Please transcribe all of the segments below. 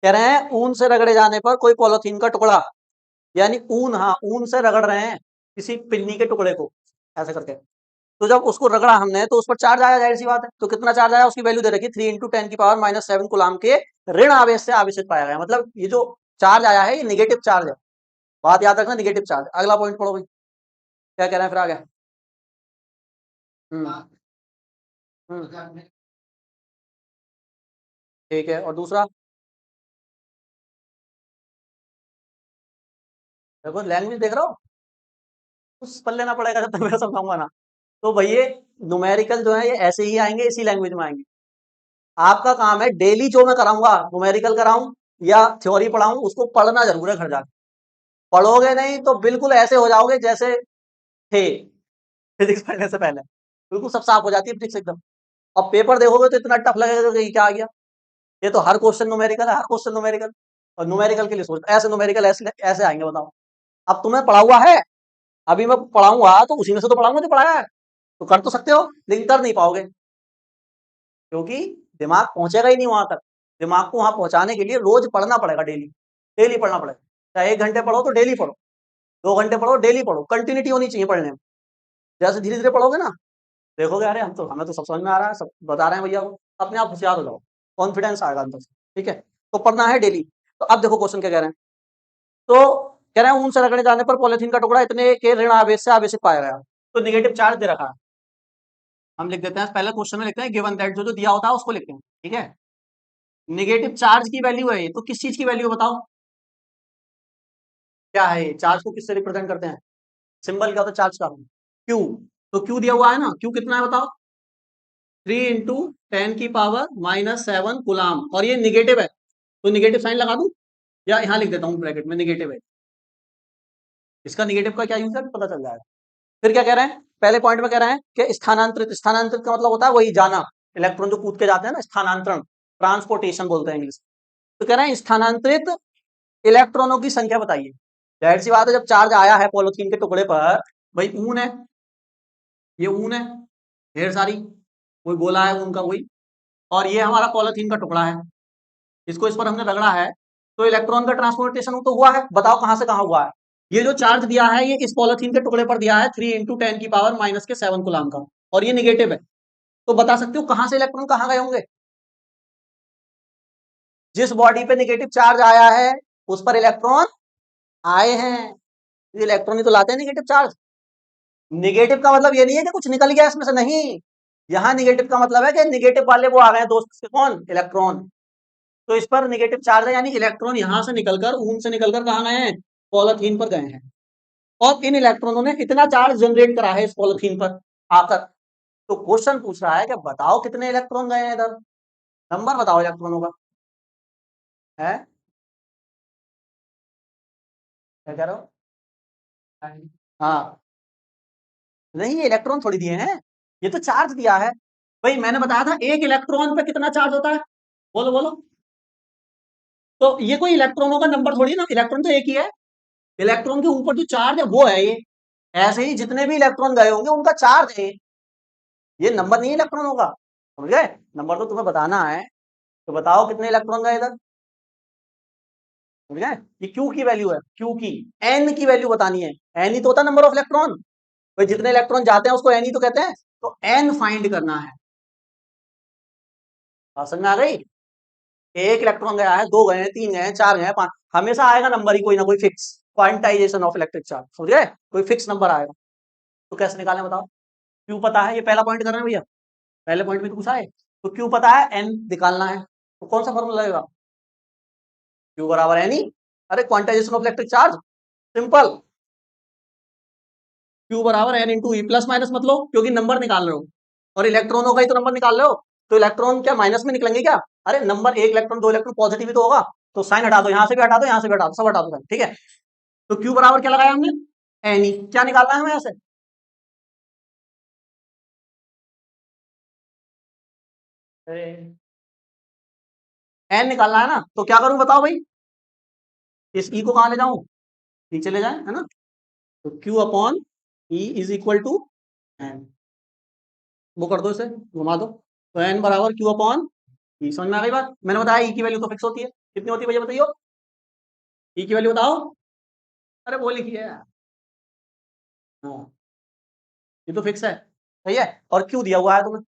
कह रहे हैं ऊन से रगड़े जाने पर कोई पॉलिथीन का टुकड़ा, यानी ऊन, हाँ ऊन से रगड़ रहे हैं किसी पिन्नी के टुकड़े को ऐसे करके, तो जब उसको रगड़ा हमने तो उस पर चार्ज आया, जाहिर सी बात है। तो कितना चार्ज आया उसकी वैल्यू दे रखी 3 × 10⁻⁷ कूलाम के ऋण आवेश से आवेशित पाया गया। मतलब ये जो चार्ज आया है ये निगेटिव चार्ज है, बात याद रखना, निगेटिव चार्ज। अगला पॉइंट पढ़ो भाई, क्या कह रहे हैं फिर आगे। ठीक है, और दूसरा देखो लैंग्वेज देख रहा हो, कुछ पढ़ लेना पड़ेगा जब तक मैं समझाऊंगा ना। तो भैया न्यूमेरिकल जो है ये ऐसे ही आएंगे, इसी लैंग्वेज में आएंगे। आपका काम है डेली जो मैं कराऊंगा, न्यूमेरिकल कराऊं या थ्योरी पढ़ाऊं, उसको पढ़ना जरूर है घर जाके। पढ़ोगे नहीं तो बिल्कुल ऐसे हो जाओगे जैसे थे फिजिक्स पढ़ने से पहले, बिल्कुल सब साफ हो जाती है फिजिक्स एकदम। अब पेपर देखोगे तो इतना टफ लगेगा कि क्या आ गया, ये तो हर क्वेश्चन न्यूमेरिकल है, हर क्वेश्चन न्यूमेरिकल। और न्यूमेरिकल के लिए सोच, ऐसे न्यूमेरिकल ऐसे ऐसे आएंगे, बताओ। अब तुम्हें पढ़ा हुआ है, अभी मैं पढ़ाऊंगा तो उसी में से तो पढ़ाऊंगा जो पढ़ाया है, तो कर तो सकते हो लेकिन कर नहीं पाओगे, क्योंकि दिमाग पहुंचेगा ही नहीं वहां तक। दिमाग को वहां पहुंचाने के लिए रोज पढ़ना पड़ेगा, डेली डेली पढ़ना पड़ेगा। चाहे 1 घंटे पढ़ो तो डेली पढ़ो, 2 घंटे पढ़ो डेली पढ़ो, कंटिन्यूटी होनी चाहिए पढ़ने में। जैसे धीरे धीरे पढ़ोगे ना, देखोगे अरे हमें तो सब समझ में आ रहा है, सब बता रहे हैं भैया को, अपने आप होशियार हो जाओ, कॉन्फिडेंस आएगा अंदर से। ठीक है, तो पढ़ना है डेली। तो अब देखो क्वेश्चन क्या कह रहे हैं। तो कह रहे हैं ऊन से रगड़े जाने पर पॉलिथीन का टुकड़ा इतने के ऋण आवेश से आवेशित पाया गया। तो निगेटिव चार्ज दे रखा है, हम लिख देते हैं, पहले क्वेश्चन में लिखते हैं गिवन दैट, जो जो दिया होता है उसको लिखते हैं। ठीक है, निगेटिव चार्ज की वैल्यू है ये, तो किस चीज की वैल्यू बताओ, क्या है ये? चार्ज को किससे रिप्रेजेंट करते हैं, सिंबल क्या होता है चार्ज का, क्यू। तो क्यू दिया हुआ है ना, क्यू कितना है बताओ, 3 × 10⁻⁷ कूलाम, और ये निगेटिव है, तो निगेटिव साइन लगा दूं या यहां लिख देता हूं ब्रैकेट में निगेटिव है। इसका निगेटिव का क्या यूज है पता चल जाएगा। फिर क्या कह रहे हैं, पहले पॉइंट में कह रहे हैं कि स्थानांतरित, स्थानांतरित का मतलब होता है वही जाना, इलेक्ट्रॉन जो कूद के जाते हैं ना, स्थानांतरण, ट्रांसपोर्टेशन बोलते हैं इंग्लिश। तो कह रहे हैं स्थानांतरित इलेक्ट्रॉनों की संख्या बताइए। जाहिर सी बात है, जब चार्ज आया है पॉलिथीन के टुकड़े पर, भाई ऊन है, ये ऊन है ढेर सारी, कोई गोला है ऊन का कोई, और ये हमारा पॉलिथीन का टुकड़ा है, इसको इस पर हमने रगड़ा है, तो इलेक्ट्रॉन का ट्रांसपोर्टेशन तो हुआ है। बताओ कहां से कहां हुआ है। ये जो चार्ज दिया है ये इस पॉलिथीन के टुकड़े पर दिया है 3 × 10⁻⁷ कूलाम का, और ये निगेटिव है। तो बता सकते हो कहां से इलेक्ट्रॉन कहां गए होंगे। जिस बॉडी पे निगेटिव चार्ज आया है उस पर इलेक्ट्रॉन आए हैं, इलेक्ट्रॉन ही तो लाते हैं निगेटिव चार्ज। निगेटिव का मतलब ये नहीं है कि कुछ निकल गया इसमें से, नहीं। यहां निगेटिव का मतलब है कि निगेटिव वाले वो आ गए दोस्त के, कौन, इलेक्ट्रॉन। तो इस पर निगेटिव चार्ज है, यानी इलेक्ट्रॉन यहां से निकलकर, ऊन से निकलकर कहां गए हैं, पॉलिथीन पर गए हैं, और इन इलेक्ट्रॉनों ने इतना चार्ज जनरेट करा है इस पॉलिथीन पर आकर। तो क्वेश्चन पूछ रहा है कि बताओ कितने इलेक्ट्रॉन गए हैं इधर, नंबर बताओ इलेक्ट्रॉनों का, है क्या कह रहे हो। हाँ, नहीं ये इलेक्ट्रॉन थोड़ी दिए हैं, ये तो चार्ज दिया है। भाई मैंने बताया था एक इलेक्ट्रॉन पे कितना चार्ज होता है, बोलो बोलो। तो ये कोई इलेक्ट्रॉनों का नंबर थोड़ी ना, इलेक्ट्रॉन तो एक ही है, इलेक्ट्रॉन के ऊपर जो चार्ज है वो है ये। ऐसे ही जितने भी इलेक्ट्रॉन गए होंगे उनका चार्ज है ये नंबर नहीं है इलेक्ट्रॉनों का, समझ गए। नंबर तो तुम्हें बताना है, तो बताओ कितने इलेक्ट्रॉन गए इधर, समझ गए। ये क्यू की वैल्यू है, क्यू की, एन की वैल्यू बतानी है। एन ही तो होता है नंबर ऑफ इलेक्ट्रॉन, भाई जितने इलेक्ट्रॉन जाते हैं उसको एन ही तो कहते हैं। तो एन फाइंड करना है, बात समझ में आ गई। एक इलेक्ट्रॉन गया है, 2 गए हैं, 3 गए हैं, 4 गए हैं, 5, हमेशा आएगा नंबर ही कोई ना कोई fix, quantization of electric charge, समझ गए, कोई फिक्स नंबर आएगा। तो कैसे निकालें बताओ। क्यू पता है, ये पहला पॉइंट कर रहे हैं भैया, पहले पॉइंट में तो पूछा है, तो क्यू पता है, एन निकालना है, तो कौन सा फॉर्मूला लगेगा, क्यू बराबर एन ही, अरे quantization of electric charge, simple, Q बराबर एन इंटू ई, प्लस माइनस मत लो क्योंकि नंबर निकाल रहे हो, और इलेक्ट्रॉनों का ही तो नंबर निकाल रहे हो, तो इलेक्ट्रॉन क्या माइनस में निकलेंगे क्या, अरे नंबर, एक इलेक्ट्रॉन, 2 इलेक्ट्रॉन पॉजिटिव ही तो होगा, तो साइन हटा दो, यहां से भी हटा दो, यहां से भी हटा दो, सब हटा दो, ठीक है। तो क्यू बराबर क्या लगाया हमने, एन ई, क्या निकालना है हमें यहाँ से, एन निकालना है ना, तो क्या करूं बताओ भाई, इस ई को कहां ले जाऊं, नीचे ले जाए, है ना। तो Q upon E is equal to N, वो कर दो, इसे घुमा दो, तो एन बराबर Q अपॉन ई, समझ में आ गई बात। मैंने बताया ई की वैल्यू तो फिक्स होती है, कितनी होती है भैया बताइए? ई की वैल्यू बताओ। अरे वो लिखिए यार। हाँ, ये तो फिक्स है। सही है। और क्यू दिया हुआ है तुम्हें।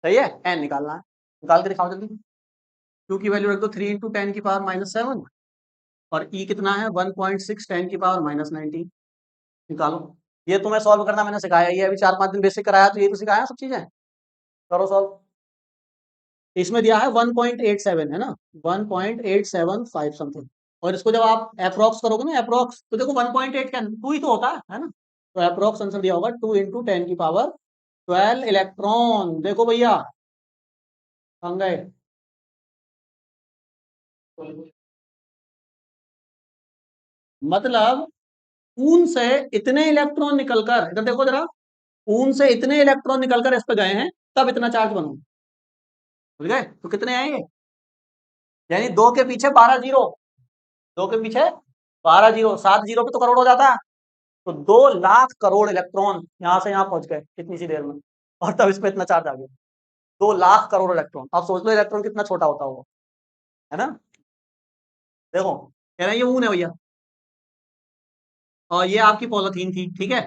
सही है। एन निकालना है, निकाल के दिखाओ जल्दी। क्यू की वैल्यू रख दो 3 × 10⁻⁷ और ई कितना है 1.6 10⁻⁻19। निकालो। ये तुम्हें सॉल्व करना मैंने सिखाया, ये अभी 4-5 दिन बेसिक कराया, तो ये तो सिखाया सब चीजें। करो सॉल्व। इसमें दिया है 1.87 है ना, 1.875 समथिंग। और इसको जब आप अप्रोक्स करोगे ना, अप्रोक्स, तो देखो 1.8 क्या 2 ही तो होता है ना। तो अप्रोक्स आंसर दिया होगा 2 × 10⁻12 इलेक्ट्रॉन। देखो भैया हम गए। मतलब ऊन से इतने इलेक्ट्रॉन निकलकर, इधर देखो जरा, ऊन से इतने इलेक्ट्रॉन निकलकर इस पे गए हैं, तब इतना चार्ज बना। समझ गए? तो कितने आएंगे? यानी 2 के पीछे 12 जीरो, 2 के पीछे 12 जीरो, 7 जीरो पे तो करोड़ हो जाता है। तो 2 लाख करोड़ इलेक्ट्रॉन यहां से यहां पहुंच गए इतनी सी देर में, और तब इस पे इतना चार्ज आ गया। 2 लाख करोड़ इलेक्ट्रॉन। अब सोच लो इलेक्ट्रॉन कितना छोटा होता होगा, है ना। देखो कह रहे हैं ये ऊन है भैया, और ये आपकी पॉलिथीन थी, ठीक है।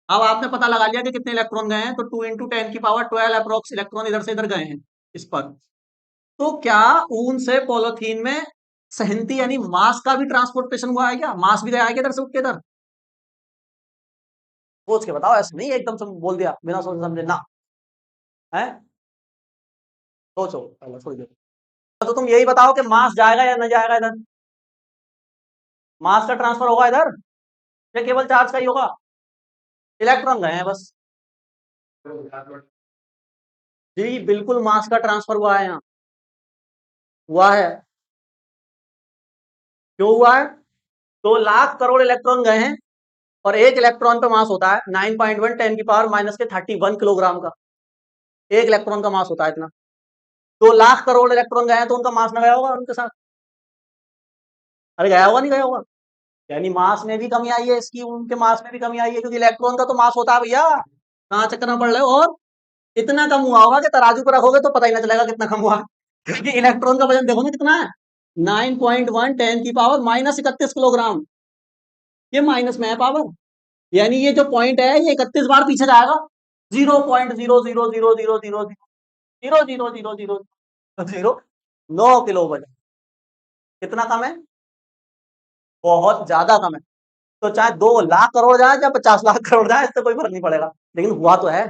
अब आपने पता लगा लिया कि कितने इलेक्ट्रॉन गए हैं, तो 2 × 10⁻12 अप्रोक्स इलेक्ट्रॉन इधर से इधर गए हैं इस पर। तो क्या ऊन से पॉलिथीन में सहनती यानी मास का भी ट्रांसपोर्टेशन हुआ है क्या? मास भी गया है क्या इधर से उठ के इधर? सोच के बताओ, ऐसे नहीं एकदम से बोल दिया बिना सोचे समझे ना। है, सोचो पहले थोड़ी देर। तो तुम यही बताओ कि मास जाएगा या नहीं जाएगा इधर? मास का ट्रांसफर होगा इधर या केवल चार्ज का ही होगा? इलेक्ट्रॉन गए हैं बस। जी बिल्कुल, मास का ट्रांसफर हुआ है यहाँ, हुआ है। क्यों हुआ है? 2 लाख करोड़ इलेक्ट्रॉन गए हैं, और एक इलेक्ट्रॉन पे मास होता है 9.1 10⁻⁻31 किलोग्राम का। एक इलेक्ट्रॉन का मास होता है इतना। 2 लाख करोड़ इलेक्ट्रॉन गए हैं, तो उनका मास ना गया होगा उनके साथ? अरे गया होगा नहीं गया होगा? यानी मास में भी कमी आई है इसकी, उनके मास में भी कमी आई है, क्योंकि इलेक्ट्रॉन का तो मास होता है भैया। कहाँ चक्कर में पड़ रहे हो? और इतना कम हुआ होगा कि तराजू पर रखोगे तो पता ही ना चलेगा कितना कम हुआ, क्योंकि इलेक्ट्रॉन का वजन देखो ना कितना है, 9.1 10⁻⁻31 किलोग्राम। ये माइनस में है पावर, यानी ये जो पॉइंट है ये 31 बार पीछे जाएगा। 0.00000000009 किलो वजन। कितना कम है? बहुत ज्यादा कम है। तो चाहे 2 लाख करोड़ जाए चाहे 50 लाख करोड़ जाए, इससे कोई फर्क नहीं पड़ेगा, लेकिन हुआ तो है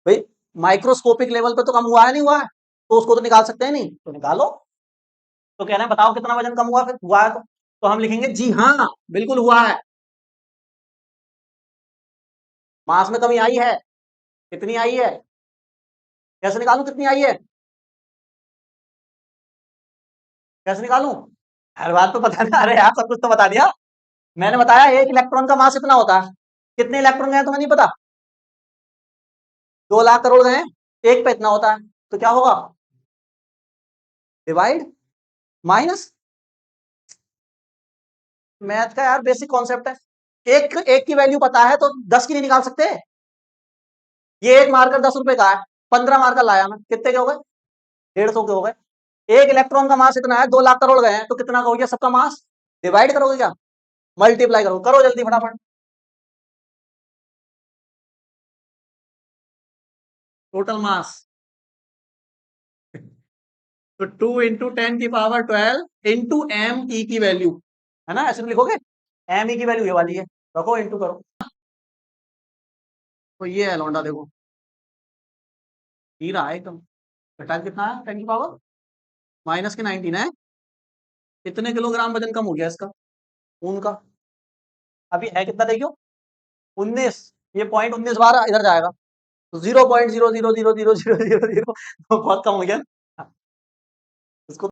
भाई। माइक्रोस्कोपिक लेवल पे तो कम हुआ है नहीं हुआ है, तो उसको तो निकाल सकते हैं नहीं, तो निकालो। तो कह रहे हैं बताओ कितना वजन कम हुआ, फिर हुआ है तो हम लिखेंगे जी हाँ बिल्कुल हुआ है। मास में कमी आई है। कितनी आई है? कैसे निकालूं कितनी आई है? कैसे निकालूं? हर बात तो पता नहीं, अरे यार सब कुछ तो बता दिया। मैंने बताया एक इलेक्ट्रॉन का मास इतना होता है। कितने इलेक्ट्रॉन गए तुम्हें नहीं पता? 2 लाख करोड़ गए, एक पे इतना होता है, तो क्या होगा? Divide minus. मैथ का यार बेसिक कॉन्सेप्ट है। एक एक की वैल्यू पता है तो 10 की नहीं निकाल सकते? ये एक मार्कर 10 रुपए का है, 15 मार्कर लाया मैं, कितने के हो गए? 150 के हो गए। एक इलेक्ट्रॉन का मास इतना है, 2 लाख करोड़ गए हैं, तो कितना का हो गया सबका मास? डिवाइड करोगे क्या? मल्टीप्लाई करो, करो जल्दी फटाफट। टोटल मास, तो 2 × 10⁻12 इंटू एम ई की वैल्यू, है ना, ऐसे लिखोगे। एम ई की वैल्यू ये वाली है, रखो इंटू करो। तो ये है लौंडा देखो, ही रहा है एकदम। घटाएं कितना है 10 की पावर माइनस के 19 है। कितने किलोग्राम वजन कम हो गया इसका, खून का? अभी है कितना देखियो, 19। ये पॉइंट 19 बार इधर जाएगा, तो 0.0000000 बहुत कम हो गया।